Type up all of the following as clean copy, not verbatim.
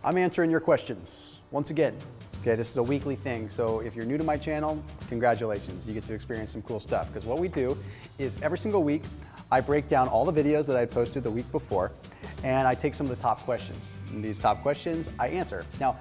I'm answering your questions once again. Okay, this is a weekly thing, so if you're new to my channel, congratulations. You get to experience some cool stuff, because what we do is every single week, I break down all the videos that I posted the week before, and I take some of the top questions. And these top questions, I answer. Now,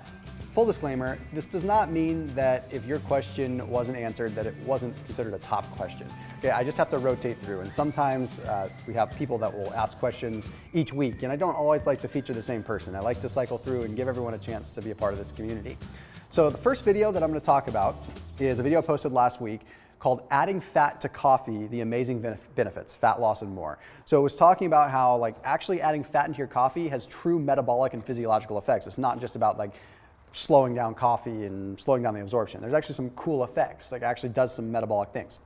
full disclaimer, this does not mean that if your question wasn't answered, that it wasn't considered a top question. Okay, I just have to rotate through, and sometimes we have people that will ask questions each week, and I don't always like to feature the same person. I like to cycle through and give everyone a chance to be a part of this community. So the first video that I'm going to talk about is a video I posted last week called Adding Fat to Coffee, the Amazing Benefits, Fat Loss and More. So it was talking about how actually adding fat into your coffee has true metabolic and physiological effects. It's not just about slowing down coffee and slowing down the absorption. There's actually some cool effects, actually does some metabolic things.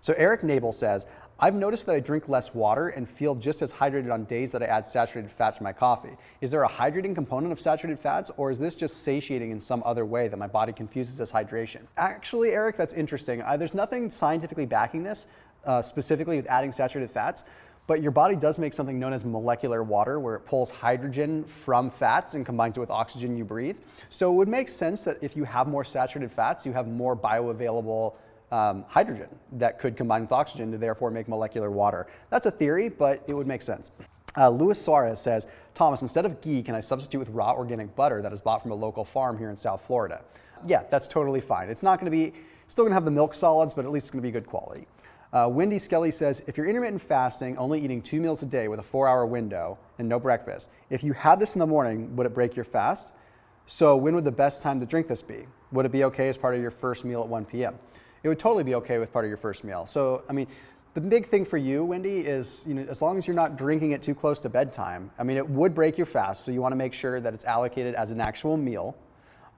So Knable says, I've noticed that I drink less water and feel just as hydrated on days that I add saturated fats to my coffee. Is there a hydrating component of saturated fats, or is this just satiating in some other way that my body confuses as hydration? Actually, Eric, that's interesting. There's nothing scientifically backing this, specifically with adding saturated fats, but your body does make something known as molecular water, where it pulls hydrogen from fats and combines it with oxygen you breathe. So it would make sense that if you have more saturated fats, you have more bioavailable hydrogen that could combine with oxygen to therefore make molecular water. That's a theory, but it would make sense. Suarez says, Thomas, instead of ghee, can I substitute with raw organic butter that is bought from a local farm here in South Florida? Yeah, that's totally fine. It's not going to be, still going to have the milk solids, but at least it's going to be good quality. Wendy Skelly says, if you're intermittent fasting, only eating 2 meals a day with a 4-hour window and no breakfast, if you had this in the morning, would it break your fast? So when would the best time to drink this be? Would it be okay as part of your first meal at 1 p.m.? It would totally be okay with part of your first meal. So, I mean, the big thing for you, Wendy, is as long as you're not drinking it too close to bedtime, I mean, it would break your fast, so you want to make sure that it's allocated as an actual meal,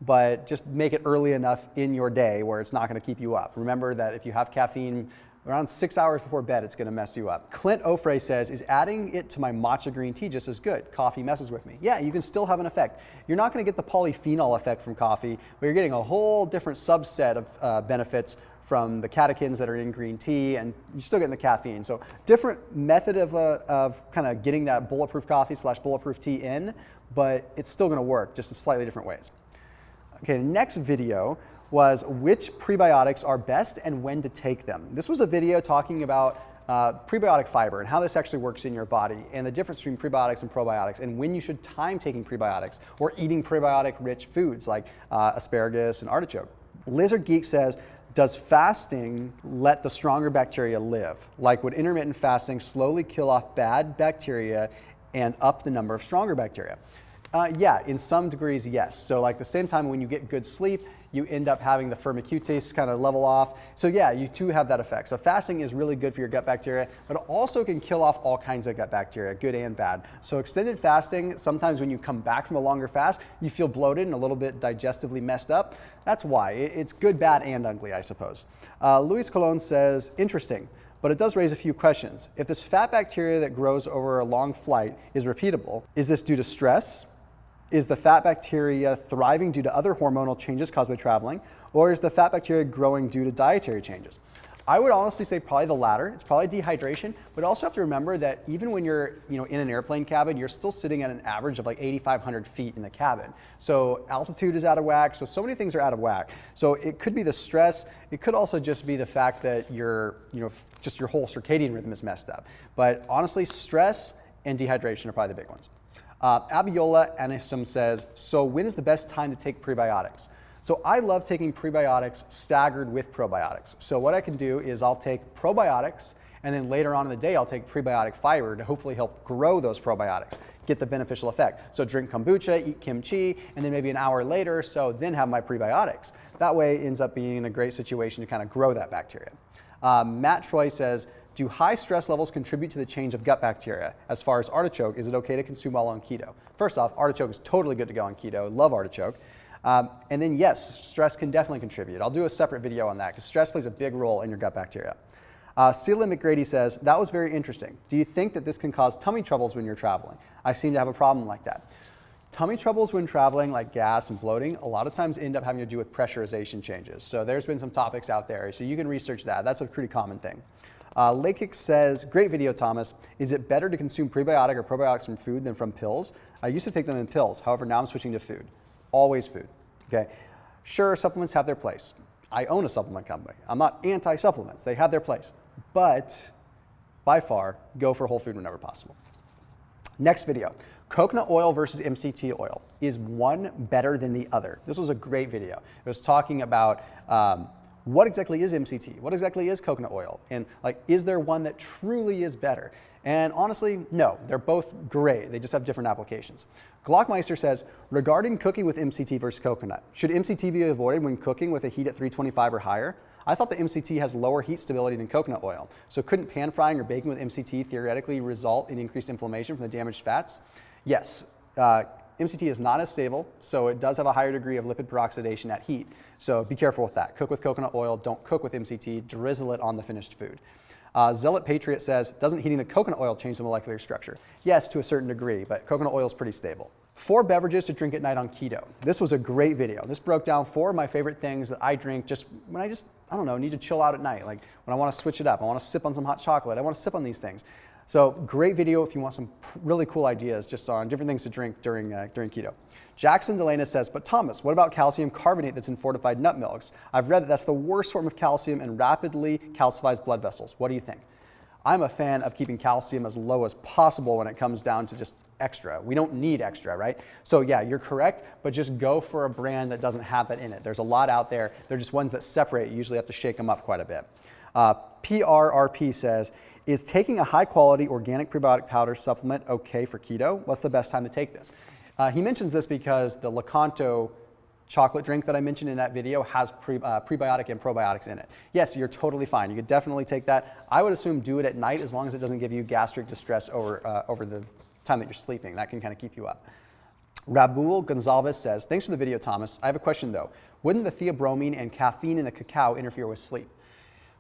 but just make it early enough in your day where it's not going to keep you up. Remember that if you have caffeine around 6 hours before bed, it's going to mess you up. Clint Ofrey says, is adding it to my matcha green tea just as good? Coffee messes with me. Yeah, you can still have an effect. You're not going to get the polyphenol effect from coffee, but you're getting a whole different subset of benefits from the catechins that are in green tea, and you're still getting the caffeine. So different method of kind of getting that bulletproof coffee / bulletproof tea in, but it's still going to work, just in slightly different ways. Okay, the next video was which prebiotics are best and when to take them. This was a video talking about prebiotic fiber and how this actually works in your body, and the difference between prebiotics and probiotics, and when you should time taking prebiotics or eating prebiotic-rich foods like asparagus and artichoke. Lizard Geek says, does fasting let the stronger bacteria live? Like, would intermittent fasting slowly kill off bad bacteria and up the number of stronger bacteria? Yeah, in some degrees, yes. So like the same time when you get good sleep, you end up having the firmicutes kind of level off. So yeah, you do have that effect. So fasting is really good for your gut bacteria, but it also can kill off all kinds of gut bacteria, good and bad. So extended fasting, sometimes when you come back from a longer fast, you feel bloated and a little bit digestively messed up. That's why. It's good, bad, and ugly, I suppose. Luis Colon says, interesting, but it does raise a few questions. If this fat bacteria that grows over a long flight is repeatable, is this due to stress? Is the fat bacteria thriving due to other hormonal changes caused by traveling, or is the fat bacteria growing due to dietary changes? I would honestly say probably the latter. It's probably dehydration, but also have to remember that even when you're in an airplane cabin, you're still sitting at an average of like 8,500 feet in the cabin. So altitude is out of whack, so many things are out of whack. So it could be the stress, it could also just be the fact that just your whole circadian rhythm is messed up. But honestly, stress and dehydration are probably the big ones. Abiola Anisim says, so when is the best time to take prebiotics? So I love taking prebiotics staggered with probiotics. So what I can do is I'll take probiotics, and then later on in the day I'll take prebiotic fiber to hopefully help grow those probiotics, get the beneficial effect. So drink kombucha, eat kimchi, and then maybe an hour later or so then have my prebiotics. That way it ends up being a great situation to kind of grow that bacteria. Matt Troy says, do high stress levels contribute to the change of gut bacteria? As far as artichoke, is it okay to consume while on keto? First off, artichoke is totally good to go on keto. Love artichoke. And then yes, stress can definitely contribute. I'll do a separate video on that because stress plays a big role in your gut bacteria. Celia McGrady says, that was very interesting. Do you think that this can cause tummy troubles when you're traveling? I seem to have a problem like that. Tummy troubles when traveling, like gas and bloating, a lot of times end up having to do with pressurization changes. So there's been some topics out there, so you can research that. That's a pretty common thing. Lakik says, great video, Thomas. Is it better to consume prebiotic or probiotics from food than from pills? I used to take them in pills. However, now I'm switching to food. Always food, okay? Sure, supplements have their place. I own a supplement company. I'm not anti-supplements. They have their place. But by far, go for whole food whenever possible. Next video, coconut oil versus MCT oil. Is one better than the other? This was a great video. It was talking about what exactly is MCT? What exactly is coconut oil? And like, is there one that truly is better? And honestly, no, they're both great. They just have different applications. Glockmeister says, regarding cooking with MCT versus coconut, should MCT be avoided when cooking with a heat at 325 or higher? I thought the MCT has lower heat stability than coconut oil. So couldn't pan frying or baking with MCT theoretically result in increased inflammation from the damaged fats? Yes, MCT is not as stable, so it does have a higher degree of lipid peroxidation at heat. So be careful with that. Cook with coconut oil, don't cook with MCT, drizzle it on the finished food. Zealot Patriot says, doesn't heating the coconut oil change the molecular structure? Yes, to a certain degree, but coconut oil is pretty stable. 4 beverages to drink at night on keto. This was a great video. This broke down 4 of my favorite things that I drink just when I don't know, need to chill out at night. Like when I want to switch it up, I want to sip on some hot chocolate, I want to sip on these things. So great video if you want some really cool ideas just on different things to drink during keto. Jackson Delana says, but Thomas, what about calcium carbonate that's in fortified nut milks? I've read that that's the worst form of calcium and rapidly calcifies blood vessels. What do you think? I'm a fan of keeping calcium as low as possible when it comes down to just extra. We don't need extra, right? So yeah, you're correct, but just go for a brand that doesn't have that in it. There's a lot out there. They're just ones that separate. You usually have to shake them up quite a bit. PRRP says, is taking a high quality organic prebiotic powder supplement okay for keto? What's the best time to take this? He mentions this because the Lakanto chocolate drink that I mentioned in that video has prebiotic and probiotics in it. Yes, you're totally fine. You could definitely take that. I would assume do it at night as long as it doesn't give you gastric distress over the time that you're sleeping. That can kind of keep you up. Raboul Gonzalez says, thanks for the video, Thomas. I have a question though. Wouldn't the theobromine and caffeine in the cacao interfere with sleep?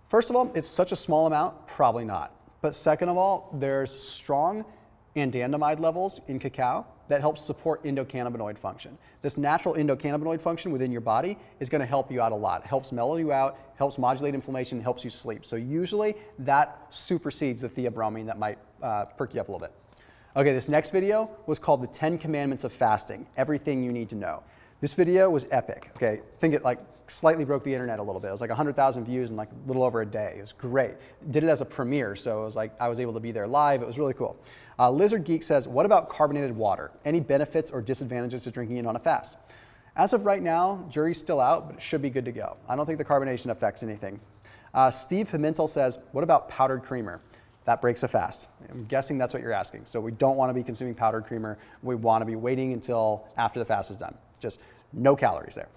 First of all, it's such a small amount, probably not. But second of all, there's strong anandamide levels in cacao that helps support endocannabinoid function. This natural endocannabinoid function within your body is going to help you out a lot. It helps mellow you out, helps modulate inflammation, helps you sleep. So usually that supersedes the theobromine that might perk you up a little bit. Okay, this next video was called The 10 Commandments of Fasting, Everything You Need to Know. This video was epic. Okay, I think it like slightly broke the internet a little bit. It was like 100,000 views in like a little over a day. It was great. Did it as a premiere, so it was like I was able to be there live. It was really cool. Lizard Geek says, what about carbonated water? Any benefits or disadvantages to drinking it on a fast? As of right now, jury's still out, but it should be good to go. I don't think the carbonation affects anything. Steve Pimentel says, what about powdered creamer? That breaks a fast. I'm guessing that's what you're asking. So we don't want to be consuming powdered creamer. We want to be waiting until after the fast is done. Just no calories there.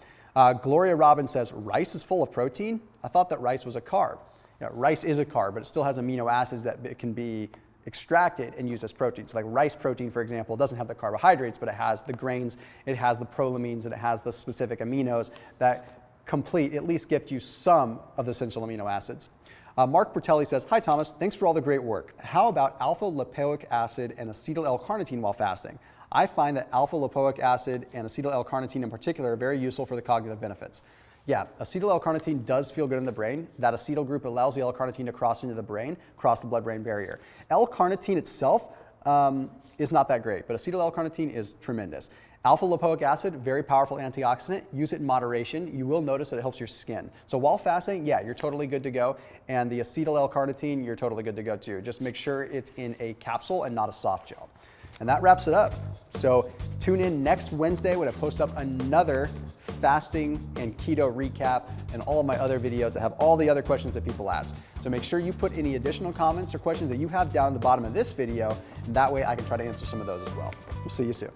Gloria Robbins says, rice is full of protein? I thought that rice was a carb. You know, rice is a carb, but it still has amino acids that it can be extracted and used as protein. So like rice protein, for example, doesn't have the carbohydrates, but it has the grains, it has the prolamines, and it has the specific aminos that complete, at least gift you some of the essential amino acids. Mark Bertelli says, hi Thomas, thanks for all the great work. How about alpha lipoic acid and acetyl L-carnitine while fasting? I find that alpha lipoic acid and acetyl L-carnitine in particular are very useful for the cognitive benefits. Yeah, acetyl L-carnitine does feel good in the brain. That acetyl group allows the L-carnitine to cross into the brain, cross the blood-brain barrier. L-carnitine itself is not that great, but acetyl L-carnitine is tremendous. Alpha lipoic acid, very powerful antioxidant. Use it in moderation. You will notice that it helps your skin. So while fasting, yeah, you're totally good to go. And the acetyl L-carnitine, you're totally good to go too. Just make sure it's in a capsule and not a soft gel. And that wraps it up. So tune in next Wednesday when I post up another fasting and keto recap and all of my other videos that have all the other questions that people ask. So make sure you put any additional comments or questions that you have down at the bottom of this video, and that way I can try to answer some of those as well. We'll see you soon.